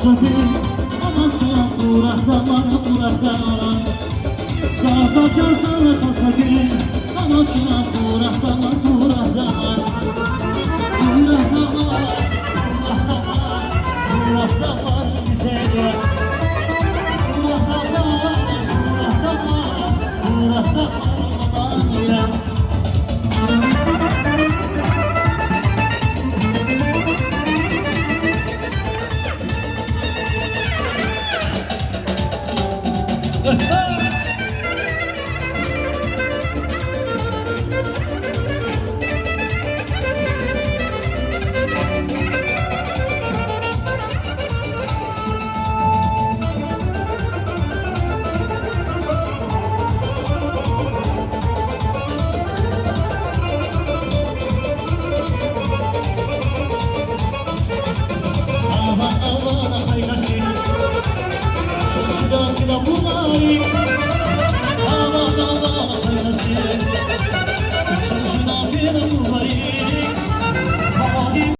Tasavvur anasa burakdalar burakdalar Sasa gözler tasavvur anasa burakdalar burakdalar Burakdalar burakdalar burakdalar bize gel Burakdalar burakdalar burakdalar bana Aman aman kaynasın Çarşıdan bile bunları